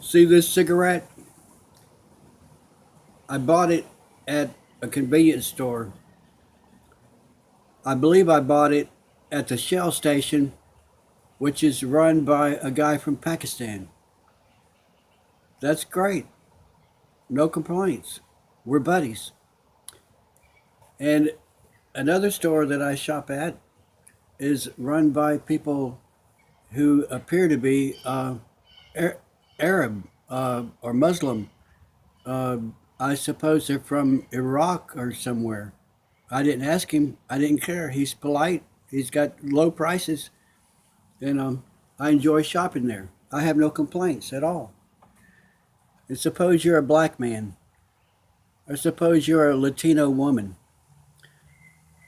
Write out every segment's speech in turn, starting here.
See this cigarette? I bought it at a convenience store. I believe I bought it at the Shell station, which is run by a guy from Pakistan. That's great. No complaints. We're buddies. And another store that I shop at is run by people who appear to be Arab or Muslim. Uh, I suppose they're from Iraq or somewhere. I didn't ask him. I didn't care. He's polite. He's got low prices, and I enjoy shopping there. I have no complaints at all. And suppose you're a black man, or suppose you're a Latino woman.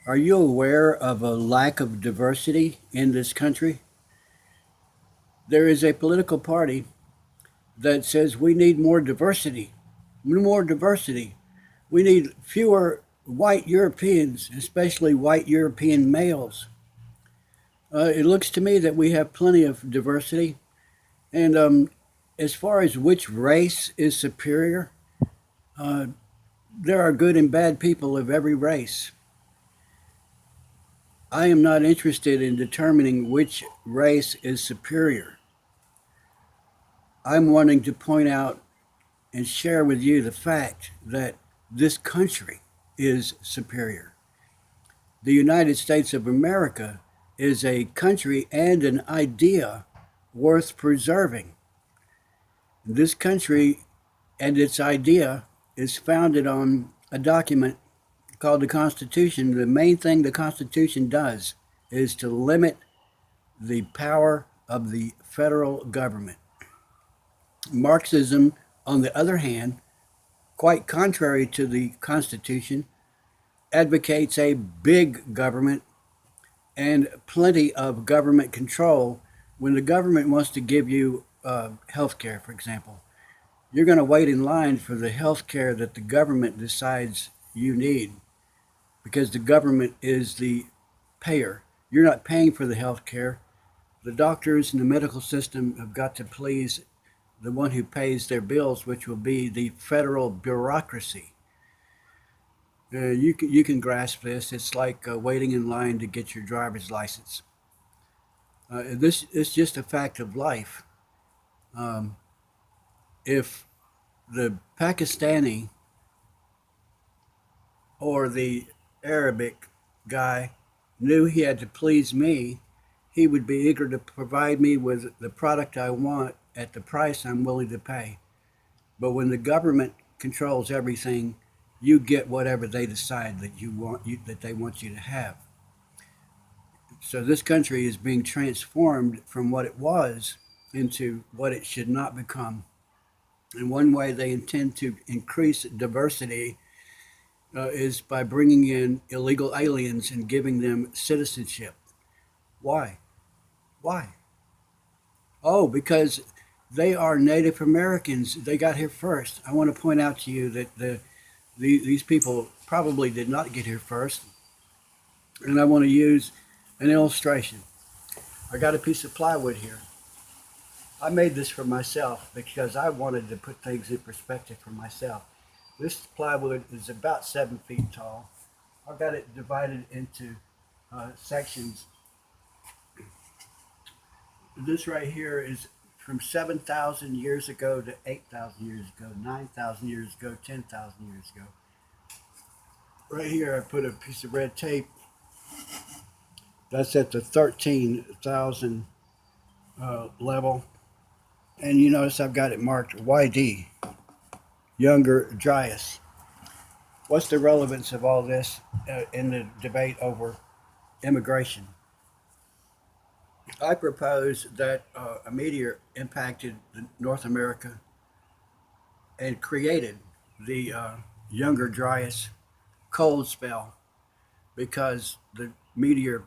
Are you aware of a lack of diversity in this country? There is a political party that says we need more diversity, more diversity. We need fewer white Europeans, especially white European males. It looks to me that we have plenty of diversity. And as far as which race is superior, uh, there are good and bad people of every race. I am not interested in determining which race is superior. I'm wanting to point out and share with you the fact that this country is superior. The United States of America is a country and an idea worth preserving. This country and its idea is founded on a document called the Constitution. The main thing the Constitution does is to limit the power of the federal government. Marxism, on the other hand, quite contrary to the Constitution, advocates a big government and plenty of government control. When the government wants to give you health care, for example, you're going to wait in line for the health care that the government decides you need because the government is the payer. You're not paying for the health care. The doctors and the medical system have got to please the one who pays their bills, which will be the federal bureaucracy. You can grasp this. It's like waiting in line to get your driver's license. This is just a fact of life. Um, if the Pakistani or the Arabic guy knew he had to please me, he would be eager to provide me with the product I want at the price I'm willing to pay. But when the government controls everything, you get whatever they decide that they want you to have. So this country is being transformed from what it was into what it should not become. And one way they intend to increase diversity is by bringing in illegal aliens and giving them citizenship. Why? Why? Oh, because they are Native Americans. They got here first. I want to point out to you that these people probably did not get here first. And I want to use an illustration. I got a piece of plywood here. I made this for myself because I wanted to put things in perspective for myself. This plywood is about 7 feet tall. I've got it divided into sections. This right here is from 7,000 years ago to 8,000 years ago, 9,000 years ago, 10,000 years ago. Right here, I put a piece of red tape. That's at the 13,000 level. And you notice I've got it marked YD, Younger Dryas. What's the relevance of all this in the debate over immigration? I propose that a meteor impacted North America and created the Younger Dryas cold spell because the meteor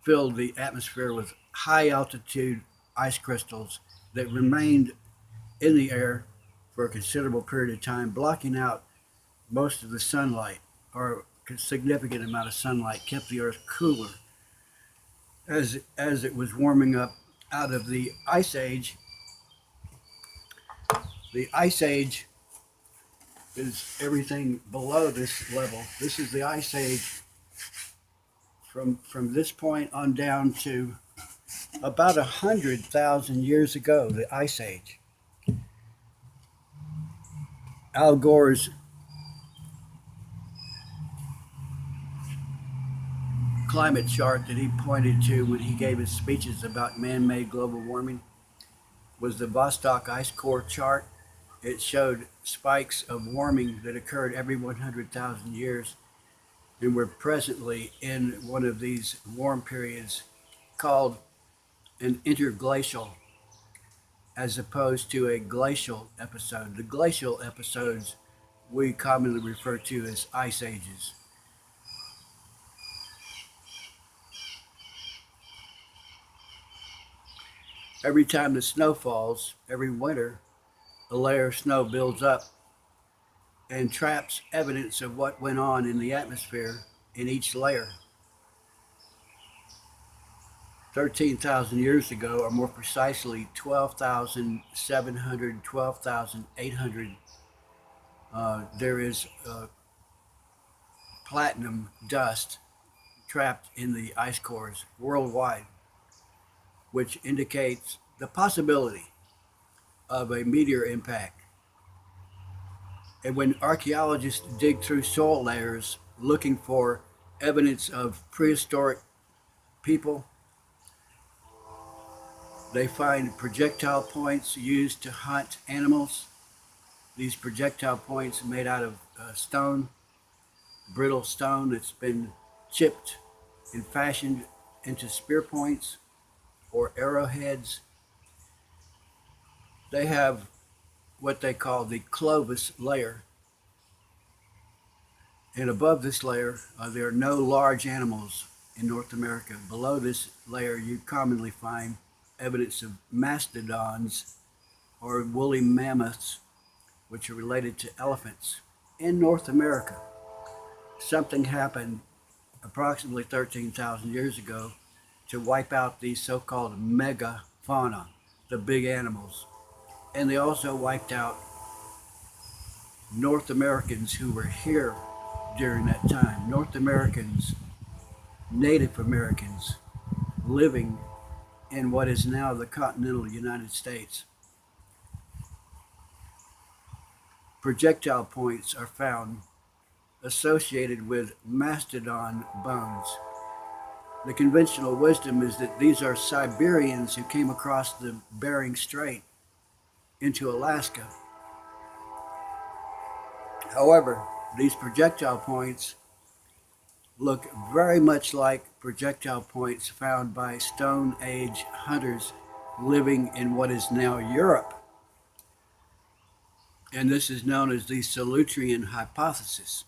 filled the atmosphere with high altitude ice crystals that remained in the air for a considerable period of time, blocking out most of the sunlight or a significant amount of sunlight, kept the earth cooler as it was warming up out of the ice age. The Ice Age is everything below this level. This is the Ice Age from this point on down to about 100,000 years ago, the Ice Age. Al Gore's climate chart that he pointed to when he gave his speeches about man-made global warming was the Vostok ice core chart. It showed spikes of warming that occurred every 100,000 years, and we're presently in one of these warm periods called an interglacial as opposed to a glacial episode. The glacial episodes we commonly refer to as ice ages. Every time the snow falls, every winter, a layer of snow builds up and traps evidence of what went on in the atmosphere in each layer. 13,000 years ago, or more precisely 12,700, 12,800, there is platinum dust trapped in the ice cores worldwide, which indicates the possibility of a meteor impact. And when archaeologists dig through soil layers looking for evidence of prehistoric people, they find projectile points used to hunt animals. These projectile points are made out of stone, brittle stone that's been chipped and fashioned into spear points or arrowheads. They have what they call the Clovis layer. And above this layer, there are no large animals in North America. Below this layer, you commonly find evidence of mastodons or woolly mammoths, which are related to elephants in North America. Something happened approximately 13,000 years ago to wipe out these so-called megafauna, the big animals. And they also wiped out North Americans who were here during that time. North Americans, Native Americans, living in what is now the continental United States. Projectile points are found associated with mastodon bones. The conventional wisdom is that these are Siberians who came across the Bering Strait into Alaska. However, these projectile points look very much like projectile points found by Stone Age hunters living in what is now Europe. And this is known as the Solutrean hypothesis.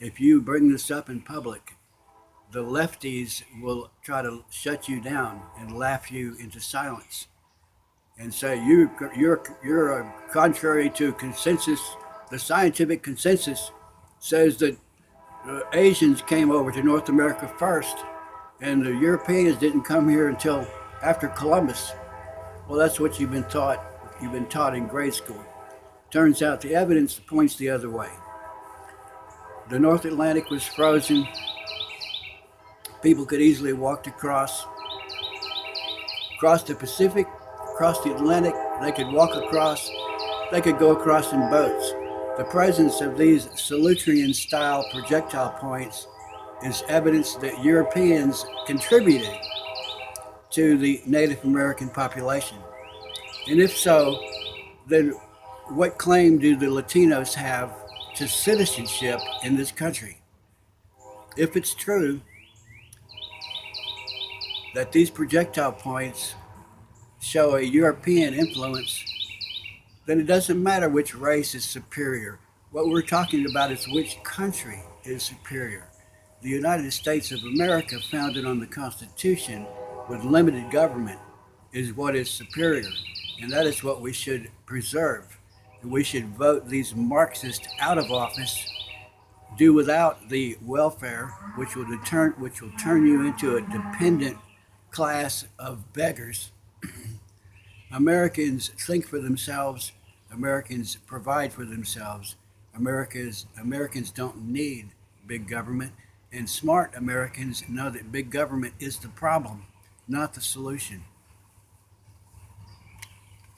If you bring this up in public, the lefties will try to shut you down and laugh you into silence and say you're contrary to consensus. The scientific consensus says that Asians came over to North America first, and the Europeans didn't come here until after Columbus. Well, that's what you've been taught. You've been taught in grade school. Turns out the evidence points the other way. The North Atlantic was frozen. People could easily walk across the Pacific, across the Atlantic. They could walk across. They could go across in boats. The presence of these Solutrean-style projectile points is evidence that Europeans contributed to the Native American population. And if so, then what claim do the Latinos have to citizenship in this country? If it's true that these projectile points show a European influence, then it doesn't matter which race is superior. What we're talking about is which country is superior. The United States of America, founded on the Constitution with limited government, is what is superior, and that is what we should preserve. And we should vote these Marxists out of office, do without the welfare, which will turn you into a dependent class of beggars. Americans think for themselves. Americans provide for themselves. Americans don't need big government, and smart Americans know that big government is the problem, not the solution.